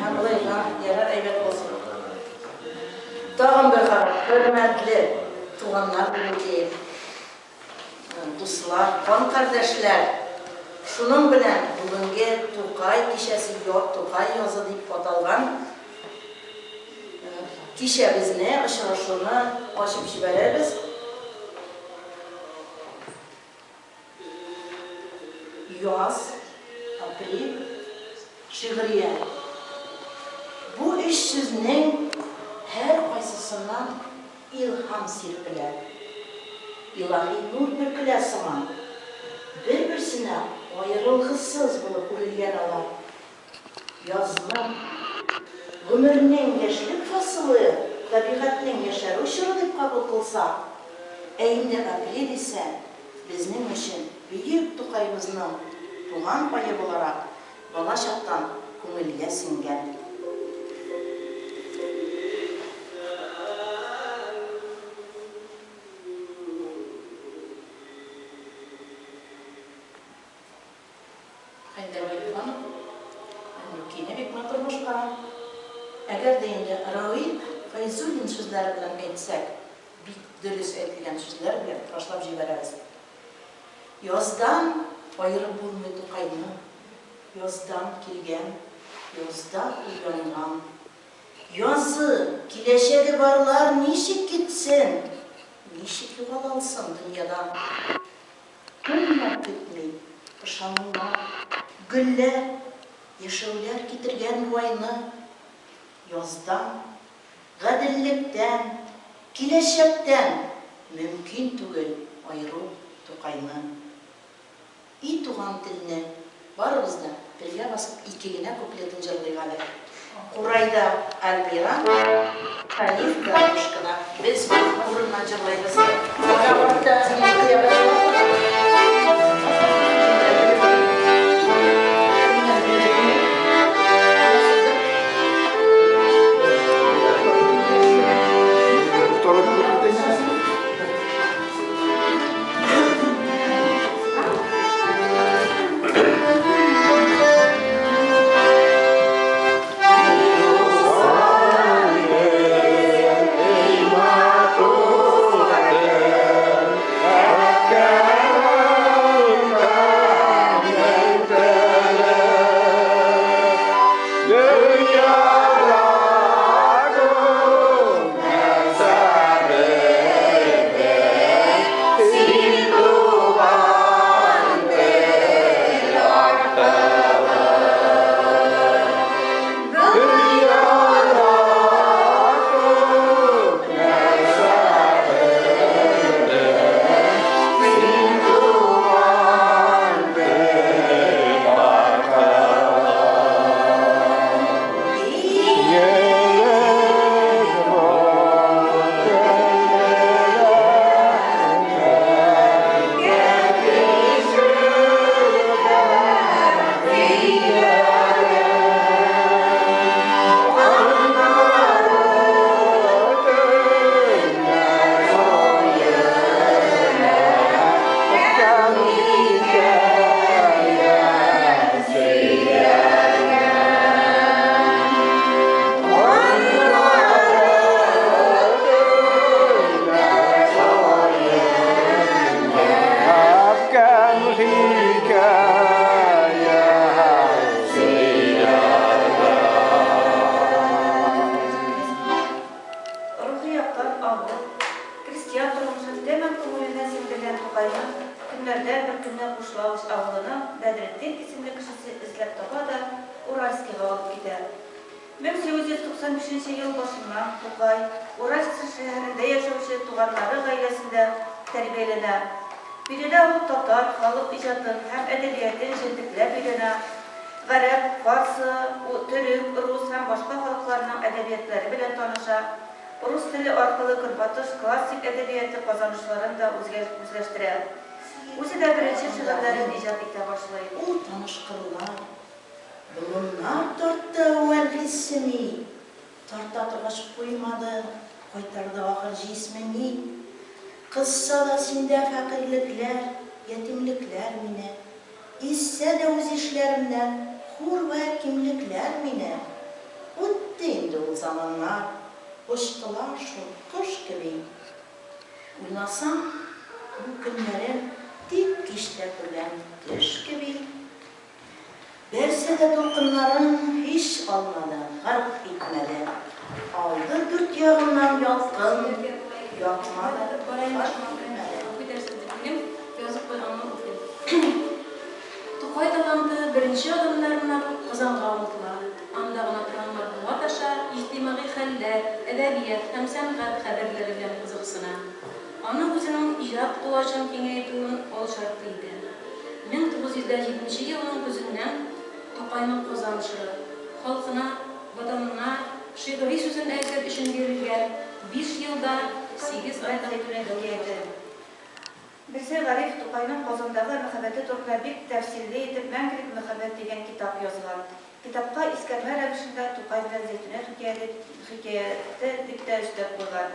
Абылайға ярар әйбәт болсын. Тағын бір қарап, hürmetli туғанlar бүгінге, дуслар, қан қардәшләр, шуның белән бүгінге Тукай кичәсе, Тукай язы дип аталган кичәбезне, очрашуны ачып җибәрәбез. Яз, апрель, шигърия. Бу үч сүзнең һәр кайсысыннан илһам сирпелә. Илаһи нур бөркелә сыман. Бер-берсенә аерылгысыз булып үрелгән алар. Язның, гомернең яшьлек фасылы, табигатьнең яшәрү чоры дип кабул кылса, инде апрель исә безнең өчен бөек Тукайыбызның туган пае буларак бала чактан күңелгә сеңгән. Әгәр дә инде Рауил Файзуллин сүзләре белән әйтсәк, бик дөрес әйтелгән сүзләр белән ташлап җибәрәбез. Яздан аерып булмый Тукайны, яздан килгән, язда уйланган. Язы, киләчәге барлар ничек китсен, ничек югалалсын дөньядан. Кемне көтми, ышанулар, гөлләр, яшәүләр китергән вайны. Яздан, гаделлектән, киләчәктән мөмкин түгел айыру Тукайны. И туган телне барыбыз да бергә басып ике генә куплетін җырлыйк әле. Курайда Альбира, Халиф Гармошкина. Без урыннан җырлыйбыз. Ел башыннан Тукай Уральск шәһәрендә яшәүче туганнары гаиләсендә тәрбияләнә. Биредә ул татар халык иҗатын һәм әдәбиятын җентекләп өйрәнә. Гарәп, фарсы, төрек, рус һәм башка халыкларның әдәбиятлары белән таныша. Рус теле аркылы Көнбатыш классик әдәбияты казанышларын да үзләштерә. Үзе дә беренче шигырьләрен иҗат итә башлый. Ул танышкырлар, болыннар тартты вәлгисеми. Тарта торгач куймады, кайтарды ахыр җисмени. Кызса да синдә фәкыйрьлекләр, ятимлекләр мине. Иссә дә үз эшләремнән хур вә кимлекләр мине. Bittiğinde o zamanlar uçtular şu kuş gibi. Uynasam bu günlerin dik işletilen düş gibi. Verse de dokunların hiç almadan, harp etmeden. Aldı dört yağından yaskın, yakmadan, harp etmeden. Toqay talandı birinci adımlarına kazanğa aldılar. Andağına turanlar buğa taşa, ictimai xəller, edebiyat, hem sənğət xəbərləri bilen kızıqsına. Ana özünün icad kulaçın kengeytuğun ol şartlıydı. 1970 yılının gözünden Toqay'nın kazanışı, halkına, vatanına, şiiri sözün əysər işin verilgen 5 yılda 8 ayda Birse Garif Toqay'nın Qozonдағы mühabbeti turkuna bir tefsirli etip Мәңгілік mühabbet деген kitap yazılan. Kitapka iskerme rəvişində Toqay bilen Zeytune hikayeti dipte üstep koygan.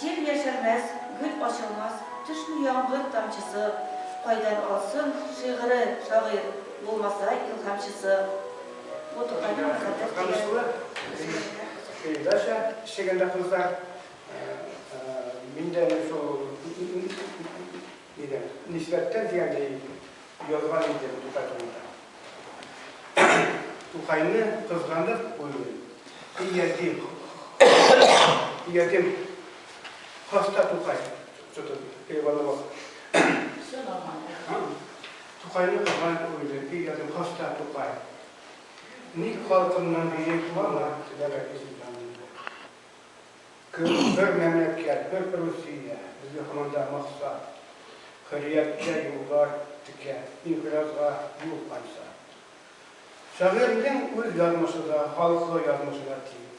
Jel yaşarmaz, gül açılmaz, düşmü yağmur tamçısı, Toqay'dan olsun şiiri, şair, olmasa ilhamçısı. Bu Toqay'nın mühabbet Daşa işegende kızlar minden şu nisbetten ziyade yazgan idi Toqay'da. Toqay'ını kızgandık uyuyor. İyedim hasta Toqay. Eyvallah bak. Toqay'ını kızgandık uyuyor. İyedim hasta Toqay. Ni halkından biri var mı? Bir memleket, bir Rusya, bizi hamanda maqsa, hürriyetçe yollar tike, inkılapga yol açsa. Şairinin öz yazması da, halkı yazması da değil.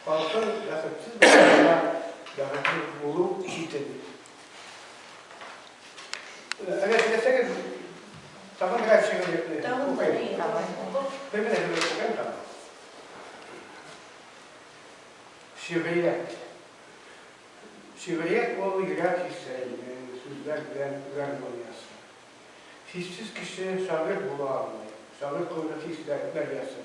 Halkın yakıtsız başına yakıtsız bulup çiğdedi. Evet, desek tamam her şey yapıyor. Tamam, Benim de böyle tamam. Şiiriyet. Şiiriyet o yürek hisseyle, sözler bilen oynayasın. Hissiz kişi şair bulamıyor. Şair kuvveti hissetler yazsın.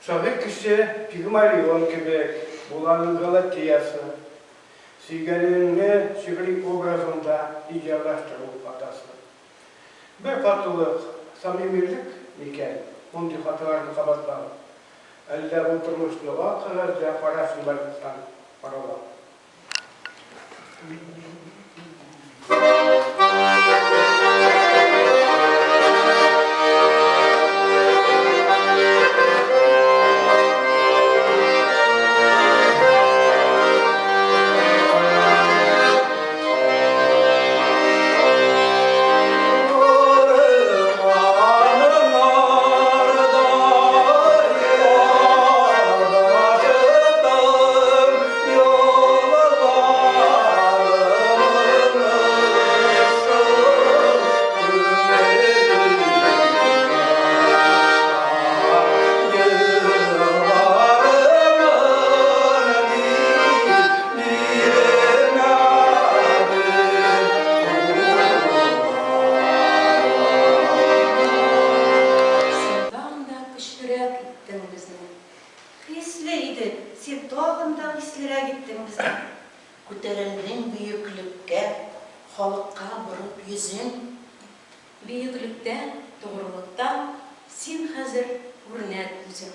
Şair kişi Pigmalion gibi bulanıgalı diyasın. Sigenini şiirlik obrazında icablaştırıp atasın. Bir katılık, samimilik iken, onun hatalarını kapatmalı. Elde oturmuşluğa kıraca parasını balıktan parola. Көтерілдің büyüklükке, халыққа бұрып yüzün. Büyüklükte, doğrulukta, sen hazır ürünet yüzün.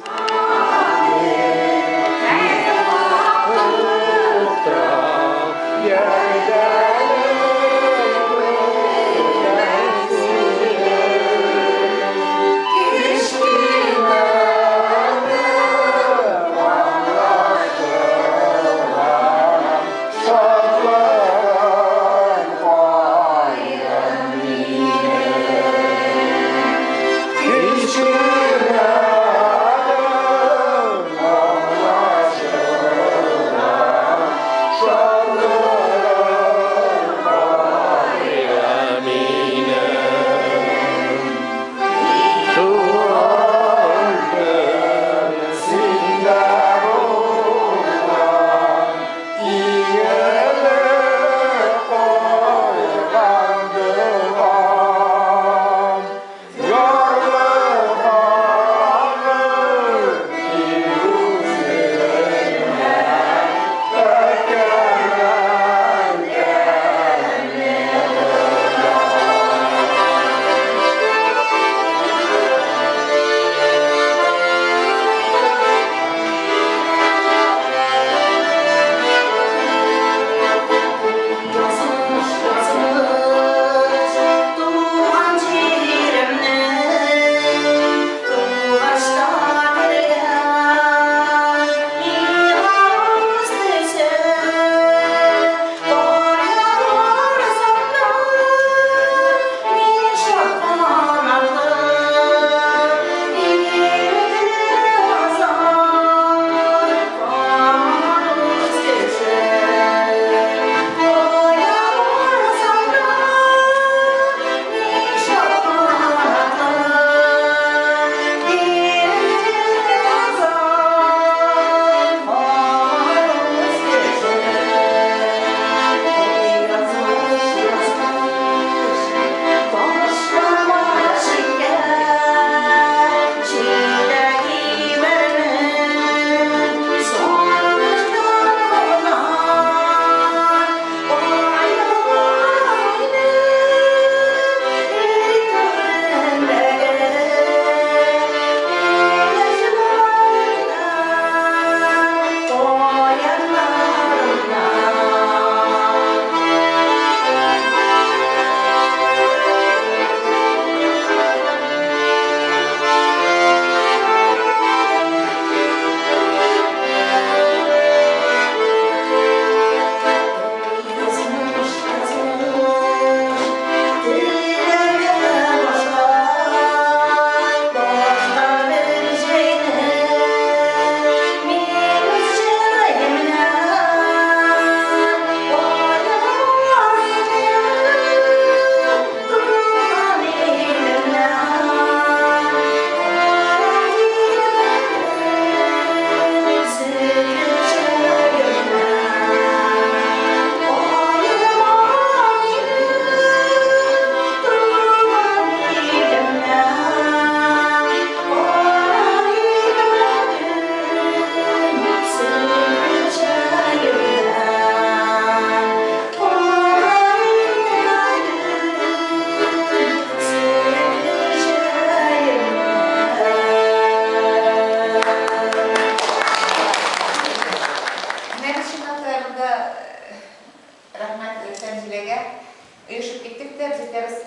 Zitteriz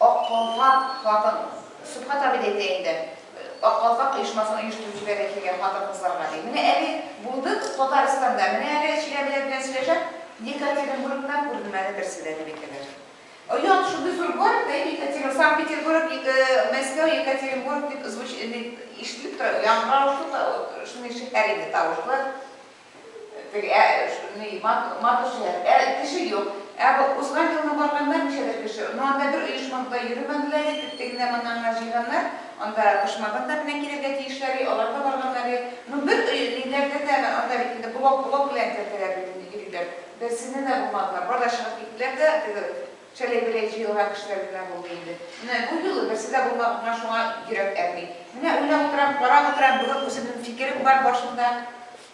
Akkalfak Hatın Sıfat abi dediğinde Akkalfak uyuşmasının uyuşturucuları ekleyen hatın kızlarına değil. Mine evi bulduk Tataristan'da. Mine evi Şilebiler'den süreçen Yekaterinburg'dan kurdum evi dersilerde bekler. Я чудо город, да, Екатеринбург, Санкт-Петербург, Москва, Екатеринбург, işlik yani şunu şehirinde tavuklar, madde şehir, kişi yok. Ama uzman yılına bakımdan bir şeyler kişi. Onda bir uyuşmada yürümenler, tekne mananlar, onda kışmadan da bir kirli işleri, onlarda varganları. Bir liderde de onda bir blok lenterler bildiler. Dersini de bulmadılar. Burada şahitler de Çelebileceği olarak işlerden bulduydu. Bu yılı mesela bulmakla şuna girip ermeyi. Öyle oturan, para oturan, bugün bu senin fikrim var başında.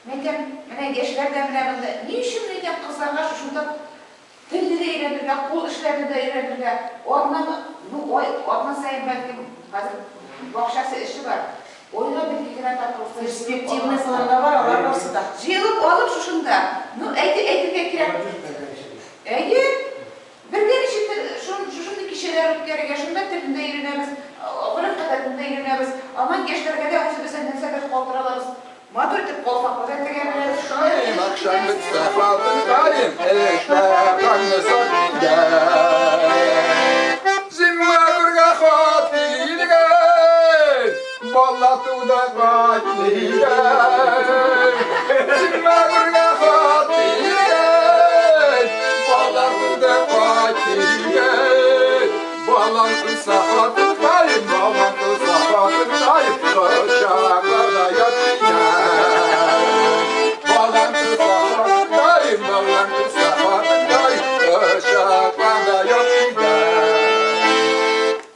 Mene gençlerden bile ne işin ne yap kızlarla şunda dilleri öğrenirler, kol işlerini de öğrenirler. Ondan sayın belki hazır bakşası işi var. Oyla bir fikirden takılırsa. Perspektivini falan da var, onlar varsa da. Cılıp alıp şunda. Eğitim kirek. Birden işittir, şundaki şeyler ötkerege, şunda tepinde yürünemiz, oğlum kadarında yürünemiz, aman gençlerge de olsa bize neseder kolturalarız. Madur etip kolpak, o da tegebiliriz. Şayim akşamlık sefatın kayım, eşler kanlısak gel. Zimma kurga khati gel, ballatu da khati gel. Zimma kurga khati gel, ballatu da khati gel. Ballantı safatın kayım, ballantı safatın kayım, aşağıda yat gel. Ballantı safatın kayım, ballantı safatın kayım, aşağıda yat gel.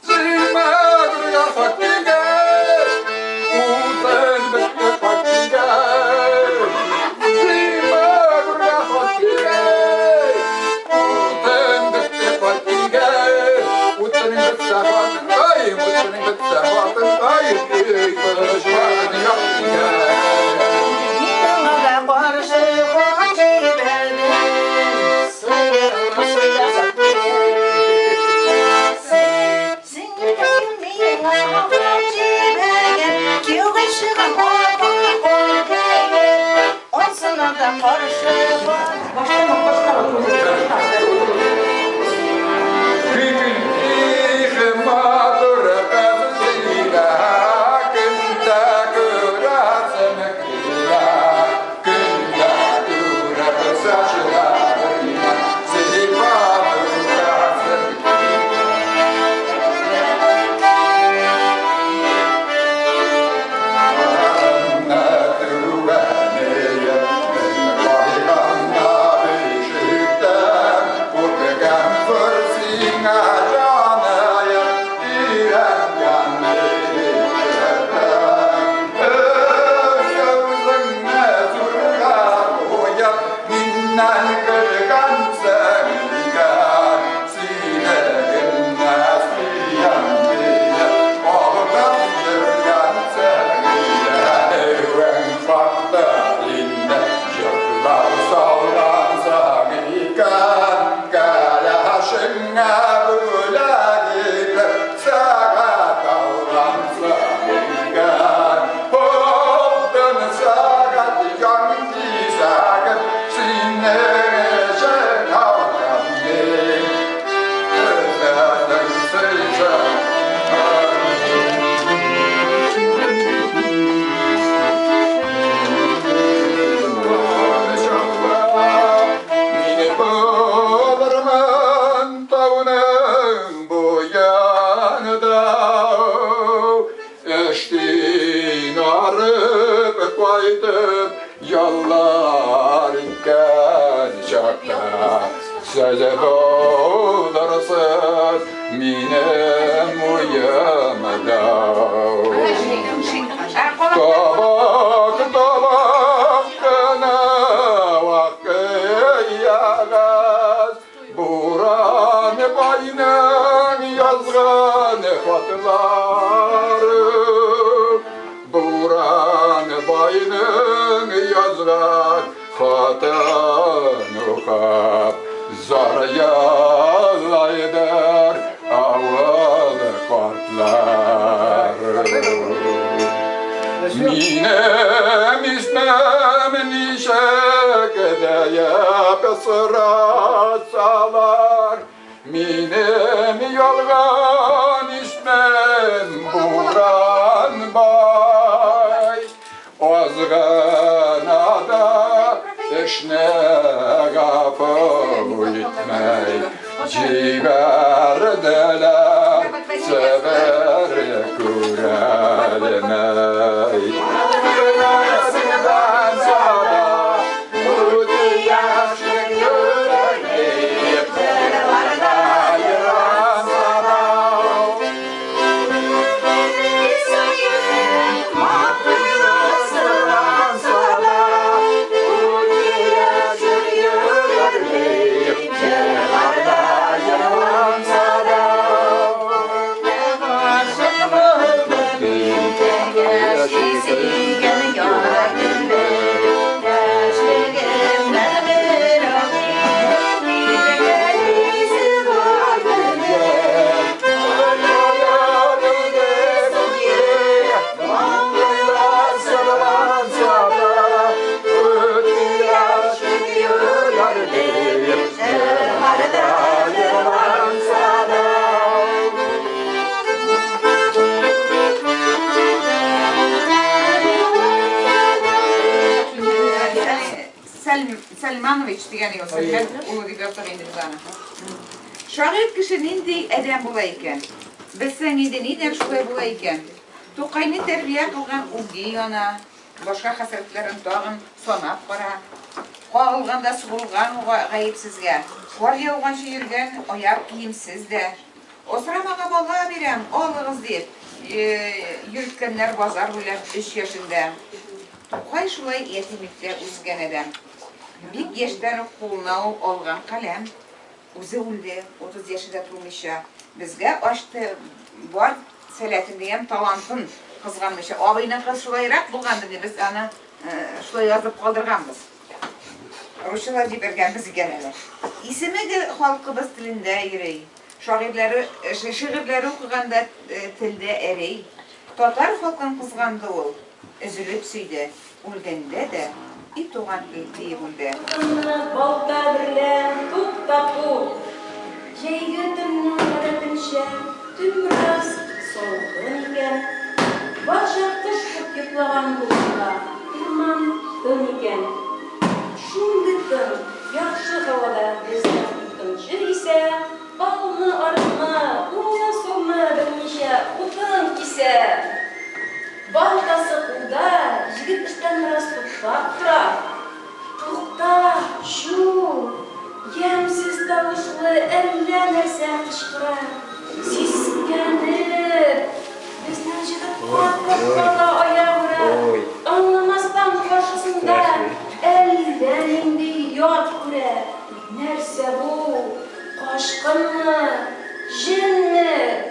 Zilme durga fakti gel, uten bekle fakti gel. Zilme durga fakti gel, uten bekle fakti gel. Utenin bet safatın kayım, utenin bet safatın kayım, aşağıda yat gel. Nidana karşı koçi verdim, sıyırma sıyırsak Sinirlerim diye koçi verdim, ki ışığa koyma koyma Onsuna da karşı var. Başlayalım. Yallar gelecekler Söze dolarsız minem uyamadan Tabak kına vakı yağaz Buran baynen yazgan fatları Buran baynen yazgan fatını Zar yalaydı sıratsalar, minem yalgan ismem Buran bay. Ozganada eşne kapı itmey, ciğerdeler sever kürelemey. Ben sana ötü yaşlı yüreğim, varda yılan sana. Selmanovic degeni yok. Ben onu bir yaptım indir bana. Şahit kişi nindi edem bulayken, bizsen indi niden şuraya bulayken, Toqayni terbiye kılgan ugi yana, başka hasetlerin dağın sonap bara, qoğulganda suğulgan gayipsizge, kor yağgan şiirgen oyak kiyimsiz de, osramağa bala birem, oğlığız deyip, yürütkenler bazar bilen 3 yaşında. Toqay şulay yetimlikle uzgen edem. Bir geçten kuluna olgan kalem, uzi ulde 30 yaşında turmuşa, bizge açtı var seletindeyim talantın kızganmışa. Ağabeyine kız şulayrak bulgandı diye biz ana şulay yazıp kaldırganbız. Rusçalar jibergen bizi geneler. İsimi de halkımız dilinde yürey. Şiirleri okuganda tilde erey. Tatar halkın kızgandı ol. Üzülüp süyde. Ulgende de it oğan ildiği bulde. Balta birle tut tapu. Şeyge tümnün aratınşa tüm biraz soğukun iken. Başak tışkıp yıklagan bulsa tırman dön iken. Şundıktın yaxşı havada bizden ıkınçı ise balını arıtma, uya solma bilmişe utun ise. Baltası kuda, jigit işten biraz tutlap turar. Tukta, şu, yemsiz tavuşlu elle nerse kışkırar. Siskenir, bizden jigit korkaklarla ayağıra. Anlamastan karşısında elden indi yat kure. Nerse bu, kaşkın mı, jin mi,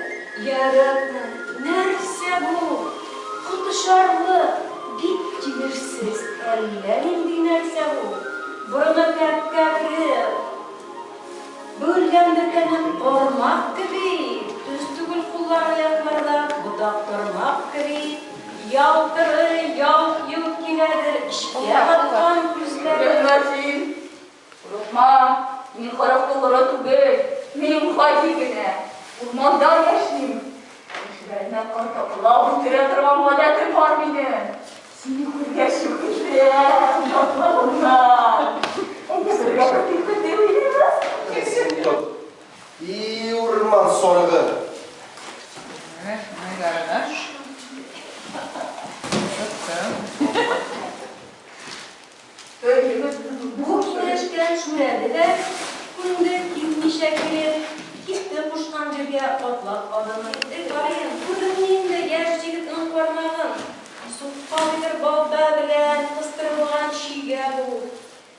yarık mı, nerse bu? Kutuşarlı, bit cibirsiz, ellerin dinerse bu. Burnu kapkakri, bölgendirkenin ormak gibi. Tüstügül kullar ayaklarda budaktırmak gibi. Yaltırı, yalk ginedir, işke atkan yüzleri. Görmesin. Unutma, min karakterlara tüge, min kaygıgine. Urmanda yaşayayım. İşlerine kartakla bitiretirmem adetim var mıydı? Seni kurge şükürde, yapmalarına. Sırga dikkat edebiliriz. Kesin. İyi urman sonuğu. Evet, neylerine? Bu kineşken şuraya de kunde kimmişe gelir. Gitti kuşkancı bir atlak adamı. Garayın, kurdun de gerçekten ınkarmağın. Sukkalıdır balda bilen kıstırılgan şiğe bu.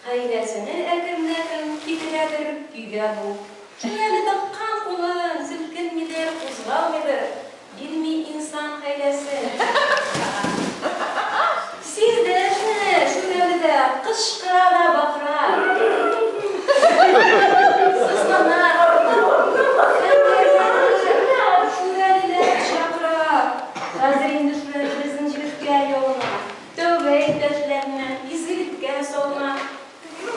Haylesini ekirnekin kitiredir güge bu. Şöyle de kan kulun, silkin midir, uzgal midir? Bilmi insan haylesi. Siz de şöyle de kışkıra da bakıra. Sızlanar. Hazır indi şuraya bizim jigitler yoluna. Tövbe etlerine, izgilip gel soluna.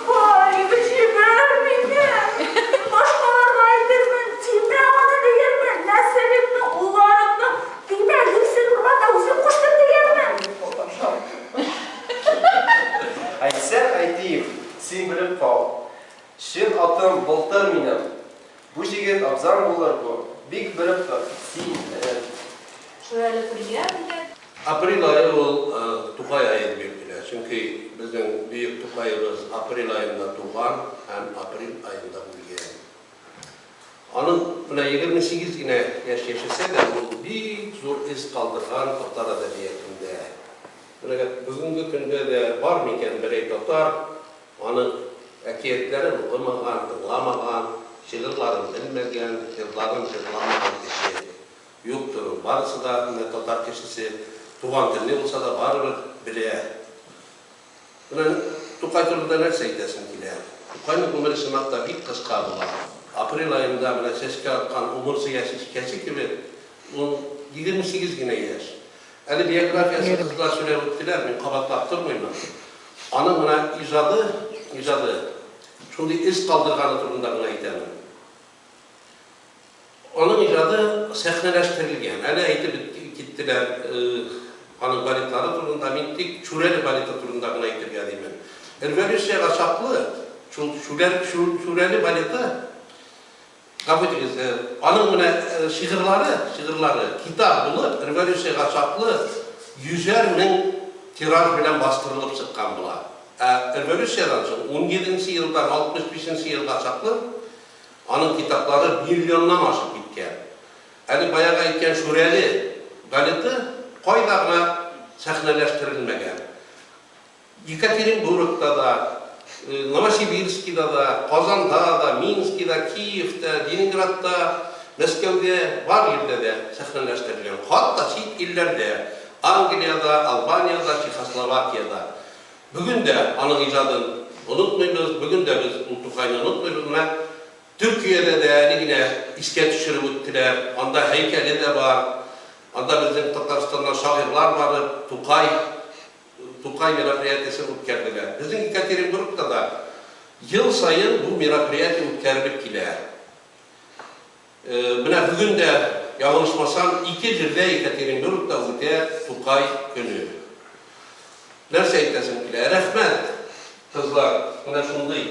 Vay, bir şey ben. bular bu. Big bilip de sin. Şöyle kuruyar mı? April ayı ol Tugay ayı belirtilir. Çünkü bizim büyük Tugayımız April ayında doğan hem April ayında ölgen. Onun buna 28 yine yaş yaşasa da bu bir zor iz kaldırgan Tatar edebiyatında. Bugünkü günde de var mı iken birey Tatar, onun ekiyetlerini okumagan, anlamagan, şiirlerini bilmegen, yılların şiirlamagan kişi yoktur. Barısı da Tatar kişisi tuğan dilini olsa da barıbır bile. Tukay turunda nerse eytesin kiler. Tukay'ın umur sınavda bir kıska bular. April ayında bile seçki atkan umursu yaşı keçi gibi 28 güne yaş. Yani biyografiyası kızlar süre öttiler mi? Kabatlattırmayın. Onun buna icadı. Çünkü iz kaldırganı turunda buna eytemem. Onun icadı sahneleştirilgen. Yani eğitip gittiler onun balitları turunda mintik, çüreli balita turunda buna eytip geldiğimin. Revolüsyon açaklı, çüreli balita kabul edildi. Onun buna şiirleri, kitap bulup, revolüsyon açaklı 100.000 tiraj bilen bastırılıp çıkan bular. Revolüsyodan sonra 17. yıldan 65. yılda açaklı, onun kitapları milyondan aşıp gitken. Yani bayağı gitken şureli balita koydağına sahneleştirilmegen. Yekaterinburg'da da, Novosibirsk'da da, Kazan'da da, Minsk'da, Kiev'de, Leningrad'da, Moskov'da var yerde de sahneleştirilen. Hatta çift illerde, Angliya'da, Albanya'da, Çekoslovakya'da. Bugün de onun icadını unutmayız, bugün de biz Tukay'ını unutmayız. Türkiye'de de yine isket düşürüp öttüler, onda heykeli de var. Anda bizim Tatarstan'da şairler var, Tukay merapiyatesi ötkerdiler. Bizim Yekaterinburg'da da yıl sayın bu merapiyatı ötkerlik ile. Bugün de yanlışmasam 2 yılda Yekaterinburg'da öte Tukay günü. Nerse eytesim ile? Rahmet kızlar, buna şundayım.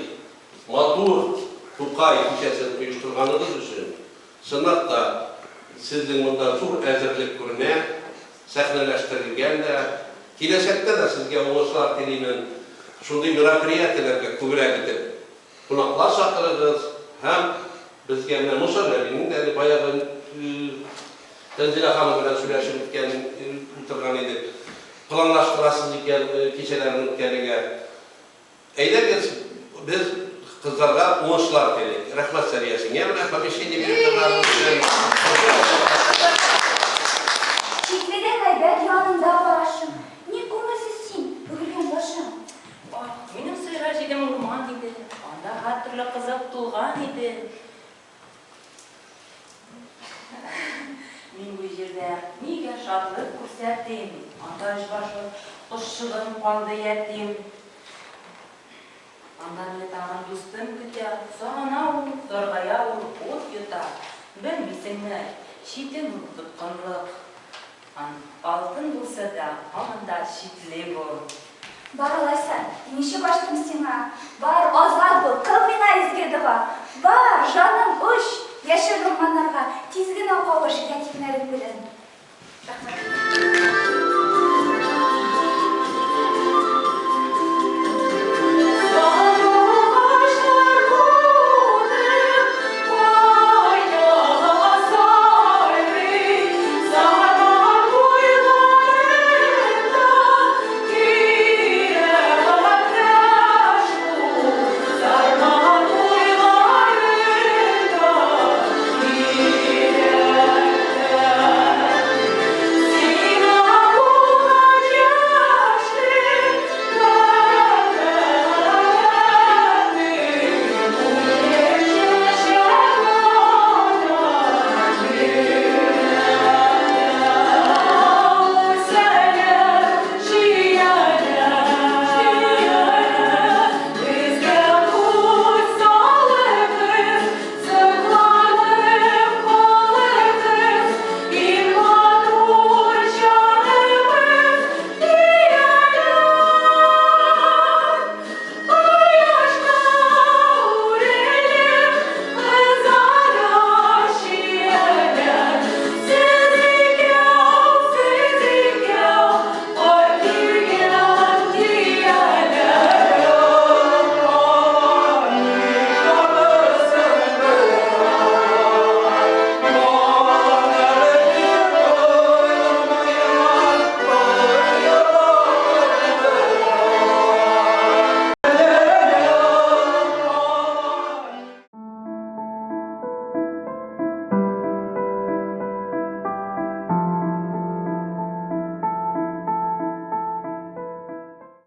Matur Tukay işesini uyuşturganınız için sınavda sizin bundan çok ezberlik görüne sahneleştirilgen de kilesekte de sizge oğuzlar dilinin şunday merapiyatlarga köbürek gidip kulaklar saklarız hem bizge Musarref'in de bayağı Tenzile Hanım bilen söyleşip oturgan idi. Planlaştırasız iken kişilerin ülkelerine eyler biz kızlarga oğuzlar dedik. Rahmet seriyesine. Yani bir şey de bir kadar Çiftliğde haber yanında başım. Ne konuşuyorsun? Bugün başım. Benim söyleşiğim orman idi. Onda her türlü kızıp tuğan idi. Men bu yerde nege şadlık gösterdim. Anda başı kuşçılığım kaldı yettim. Andan yatağın dostum kütü, sonra zorgaya ot yutar. Bilmesinler, şiddin tutkunluk. Altın bulsa da amanda şiddli bol. Баралайсан, неше баштым сиңа. Бар азат бол, кыл мина изгедіға. Бар, жаным үш, яшігім